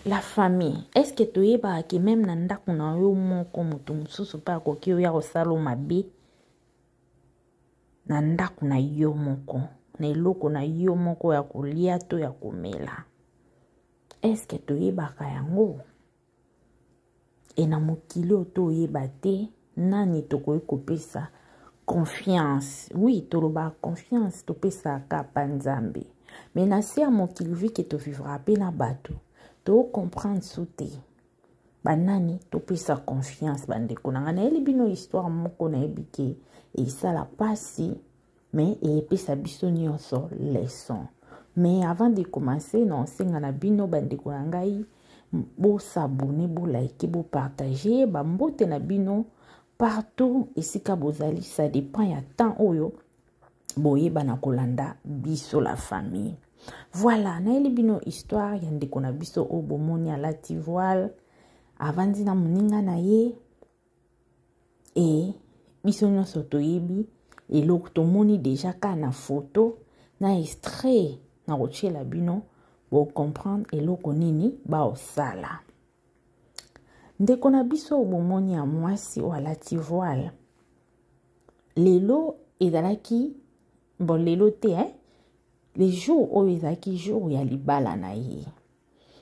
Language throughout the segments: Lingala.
La famille, est-ce que tu es qui même nanda kuna yo moko mutu mususu pa koki yo ya kosala mabe nanda kuna yo moko na eloko na yo moko ya kolia to ya komela? Est-ce que tu es yango? Et na mokili oto yeba te nani tokoki kopesa confiance? Oui, toloba confiance topesa kapa nzambe. Mais na si a mokili vi que tu vivra pe na bato, to comprendre soute. Banani topesa confiance bandeko na ngana eli bino histoire moko na ebike e sala pasi mais e pesa biso nyonso leçon. Mais avant de commencer non senga na bino bandeko na ngai bo s'abonner, bo like, bo partager, ba mbote na bino partout esika bozali, ça dépend ya temps oyo boye bana kolanda biso la famille. Voilà, na eli bino histoire ya ndeko na biso o bomoni alati voile avandi na moninga na ye e biso nyonso toyebi eloko tomoni deja ka na photo na extrait na kotiela bino bo comprendre eloko nini ba osala. Ndeko na biso bomoni ya mwasi o alati voile lelo ezalaki bon lelo te les jours oyo ezalaki jour ya libala na ye.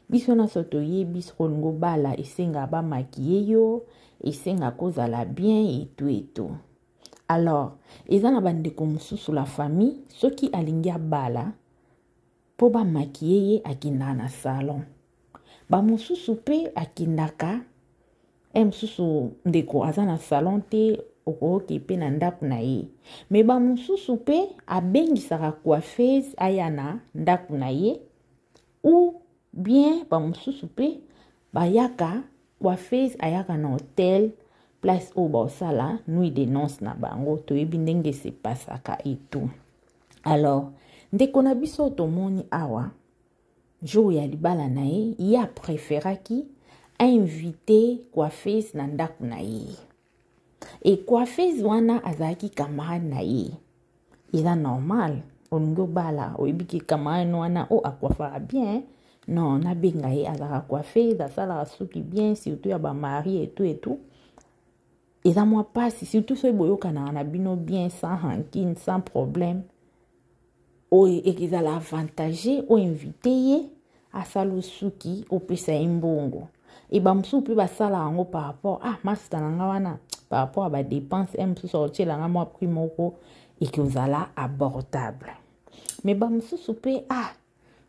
Biso na soto ye biso kolingo bala esenga ba maquiller yo, esenga kozala bien et tout. Alors, ezana bandeko mususu la famille, soki alingi bala po ba maquiller ye akinda na salon. Ba mususu pe akindaka mususu ndeko azana salon te okoki pe na ndaku na ye. Mais ba mususu pe abengisaka coiffeuse ayana ndaku na ye ou bien ba mususu pe bayaka coiffeuse ayaka na hotel place au bosala nuit de noces na bango toyebi ndenge se pasaka et tout. Alors ndeko na biso tomoni awa jour ya libala na ye ya préféraki a invité coiffeuse na ndaku na ye. Et coiffeuse wana azaki camarade na ye. Il est normal olingo bala oyebiki camarade wana o akoifara bien. Non, na benga ye azaka coiffeuse asala suki bien surtout ya ba mari et tout. Eza moi pas surtout so boyoka na bino bien sans rancune, sans problème. O ezala avantage o invité ye asala suki o pesa imbongo. Et ba msu pe basala yango par rapport master na wana par rapport à ba dépense msu sorti la nga moi prix moko et que ozala abordable. Mais ba msu pe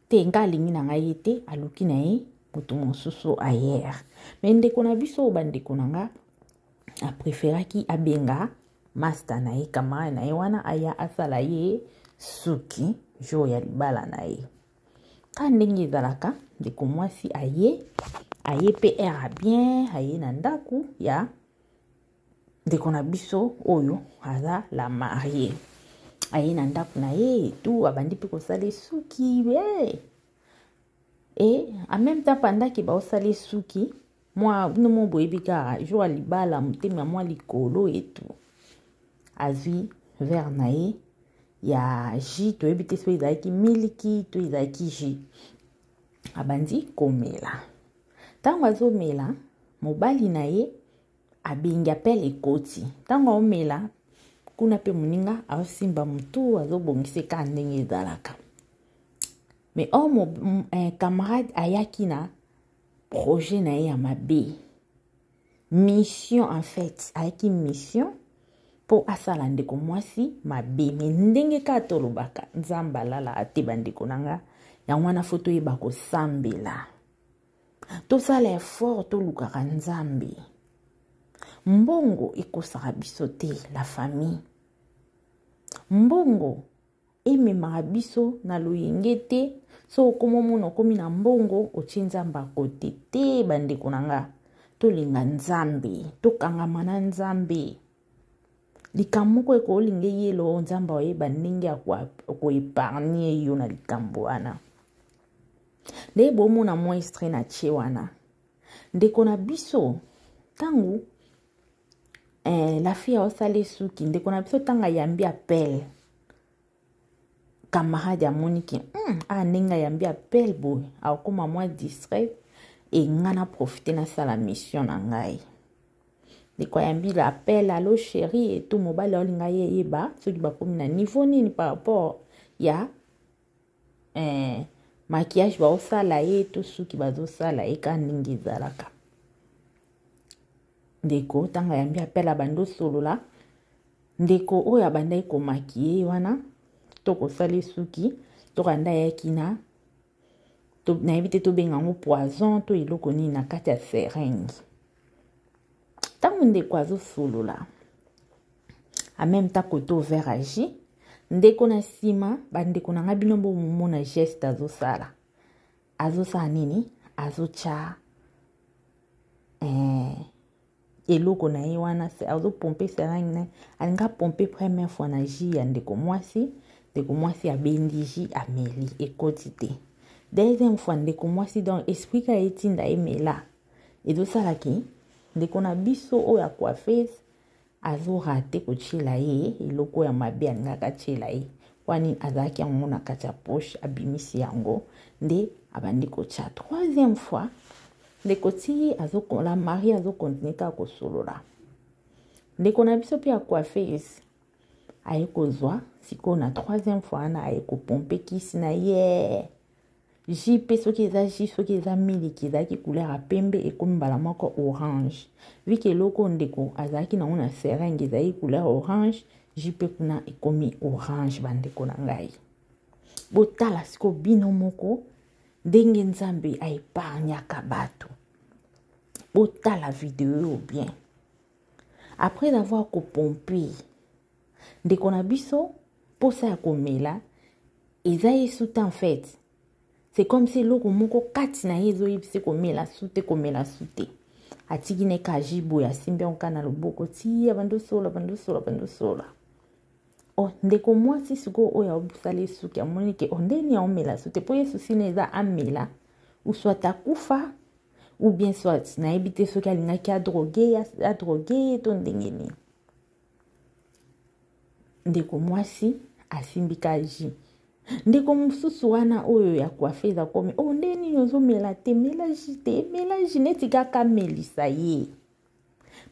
te nga lingi na ngai te aluki na ye mutu mosusu ayer. Mais ndeko na biso bandeko na nga a préféraki abenga master na ye camarade na ye wana aya asala ye suki jour ya libala na ye. Ka ndenge ezalaka ndeko mwasi aye pe era bien aye na ndaku ya ndeko na biso oyo aza la mariée. Aye na ndaku na ye tout abandi pe kosala suki et en même temps pendant que ba osala suki moi no mo boyebika jour ya libala mutema moi likolo et tout azwi verre na ye ya jus toyebi te so ezalaki miliki to ezalaki jus abandi komela. Tango azomela mobali na ye abengi apele ekoti. Tango omela kuna pe moninga aosimba mutu azobongisa ka ndenge ezalaka. Mais camarade ayaki na projet na ye ya mabe. Mission en fait, ayaki mission po asala ndeko mwasi mabe. Mais ndenge ka tolobaka nzamba lala ate bandeko nanga ya wana foto yeba kosambela. Tosala effort tolukaka nzambe. Mbongo ekosaka biso te la famille. Mbongo ememaka biso na loyenge te. So komo mona komi na mbongo otie nzamba kote te bandeko nanga. Tolinga nzambe, tokangama na nzambe. Likambo moko ekolinga yelo nzamba oyeba ndenge ya ko épargner yo na likambo wana. Nde bomona mwa extrait na tie wana. Ndeko na biso tangu la fille osale suki ndeko na biso tanga yambi appel. Camarade ya moniki ndenge yambi appel boy akoma mwa distrait e ngana profiter na sala mission na ngai ndeko yambi l'appel allo chérie et tout mobile olinga yeba soki bakomi na niveau nini par rapport ya maquillage baosala ye to suki bazosala ye ka ndenge ezalaka ndeko tanga yambi appel abando solola ndeko oyo abandai komakie wana to kosala suki to kanda yaki na nayebi te tobenga ngo poison to eloko nini na kati ya seringue ntango ndeko azosolola en même temps koto vert agi ndeko na nsima bandeko na nga bino bomona geste azosala nini azotya eloko na ye wana azopompe seringue na alinga pompe première fois na ji ya ndeko mwasi abendi ji ameli ekoti te deuxième fois ndeko mwasi donc esprit ka etinda emela ezosalaki ndeko na biso oyo ya coiffeuse azorate kotiela ye eloko ya mabe alingaka atiela ye wani azalaki yango na kati ya poche abimisi yango nde abandi kotya troisième fois ndeko ti azokola mari azokontinue kaka kosolola ndeko na biso mpe ya coiffeuse aye kozwa sikoyo na troisième fois wana aye kopompe kisi na ye ji mpe soki eza ji soki eza miliki ezalaki couleur ya pembe ekomi mbala moko orange vike eloko ndeko azalaki nango na seringue ezalaki couleur orange ji mpe kuna ekomi orange bandeko na ngai botala siko bino moko ndenge nzambe aepargnaka bato botala video bien après avoir kopompe ndeko na biso posa ya komela eza esuta en fait c'est comme si eloko moko kati na ye ezoyebisi komela sute atiki neka ajibo ya simbi yango na loboko ti abandosola ndeko mwasi sikoyo oyo aobusala esuki amoni ke ndeni aomela sute mpo yesu sina eza amela ou soit akufa ou bien soit nayebi te soki alingaki adroge to ndenge nini ndeko mwasi asimbika ji ndeko mosusu wana oyo ya coiffeuse akomi ndeni ozomela te mela ji neti kaka melisa ye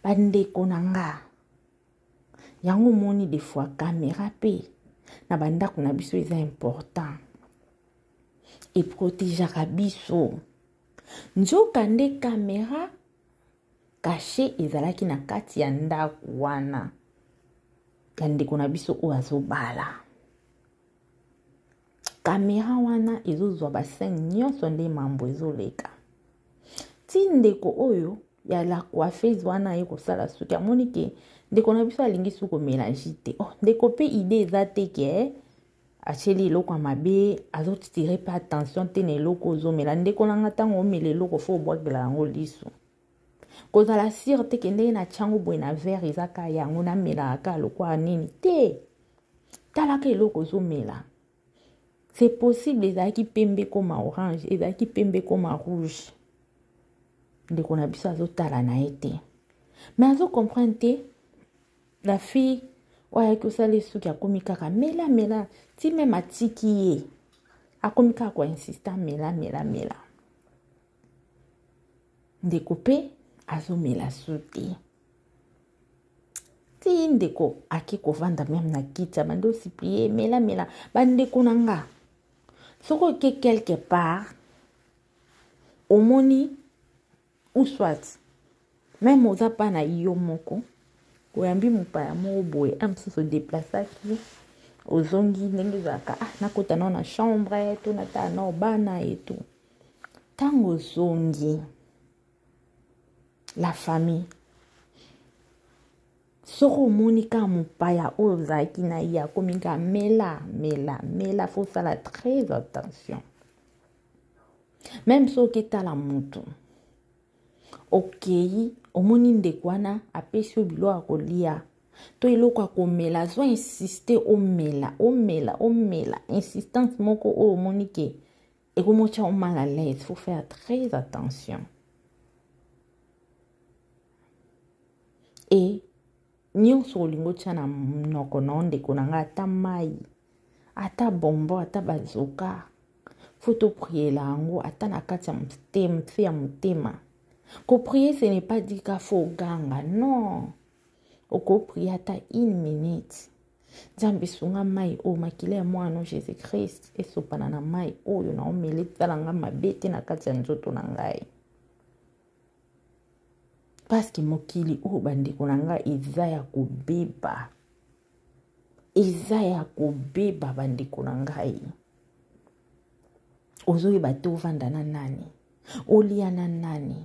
bandeko na nga yango moni des fois caméra pe na bandako na biso eza important eprotegeaka biso nzoka nde caméra caché ezalaki na kati ya ndako wana ya ndeko na biso oyo azobala caméra wana ezozwa basene nyonso nde mambo ezoleka ti ndeko oyo ya la coiffeuse wana ye kosala suki amoni ke ndeko na biso alingi suki komélange te ndeko mpe ide eza te ke acheli eloko ya mabe azotitire mpe attention te na eloko ozomela ndeko nanga ntango omela eloko fo obwakela yango liso kozala sire te ke ndenge na tiango boye na verre eza ka yango namelaka lokwa nini te talaka eloko ozomela c'est possible ezalaki pembe koma orange ezalaki pembe koma rouge ndeko na biso azotala na ye te mais azocomprendre te la fille oyo ayaki osala esuki akomi kaka mela ti meme atiki ye akomi kaka koinsista mela ndeko mpe azomela su te ti ndeko aki kovanda meme na kiti abandi osiplie mela bandeko na nga soki oke quelque part omoni ou soit même oza pa na yo moko oyambi mopaya moko boye mosusu odeplasaki ozongi ndenge ezalaka nakota nao na chambre to natala nao bana etu ntango ozongi la famille soki omoni kaka mopaya oyo ozalaki na ye akomi kaka mela faut sala très attention même soki etala moto okei omoni ndeko wana apesi yo biloko ya kolia to eloko ya komela azwa insiste omela insistance moko oyo omoni ke ekomotya o mal à l'aise faut faire très attention et nyonso olingo tya na monoko na ndeko na nga ata mai ata bombo ata bazoka faut to prier la yango ata na kati ya motema. Ko prier ce n'est pas dire qu'il faut ganga, non. Oko prier ata 1 minute. Nzambe sunga mai o makile ya mwana Jésus Christ esopana na mai oyo na omele talanga mabete na kati ya nzoto na ngai. Parce que mokili o bandeko na ngai eza ya kobeba. Eza ya kobeba bandeko na ngai. Ozoyeba te ovanda na nani. Olia na nani.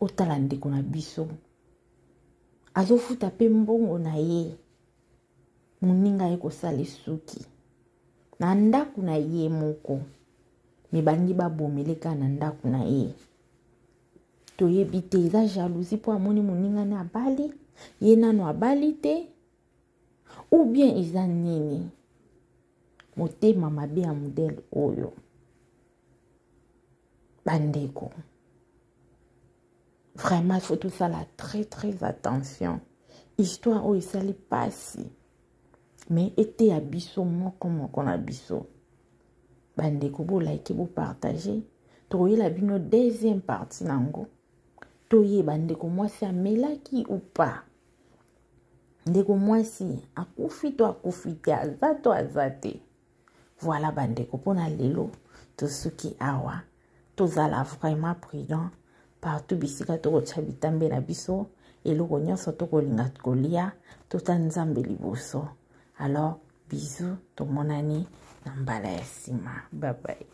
Otala ndeko na biso. Azofuta pe mbongo na ye. Moninga ye kosala suki. Na ndaku na ye moko. Mibandi babomeleka na ndaku na ye. Toyebi te eza jalousie po amoni moninga na abali. Ye nano abali te. Ou bien eza nini. Motema mabe ya modèle oyo. Bandeko. Vraiment, il faut tout ça là très très attention. Histoire où il s'allait passer. Mais était à biso moko na biso. Bandeko bo like bo partager. Toye la bino deuxième partie nango. Toye bandeko mwasi amelaki ou pas. Ndeko mwasi akufi to akufite azato azate. Voilà bandeko pona lelo to suki awa. Tozala vraiment prudent. Partout bisika toko chabitambe na biso. Eloko nyonso toko linga kolia. Tota nzambe liboso. Alors, bisous, tomonani, nambala ya sima. Bye bye.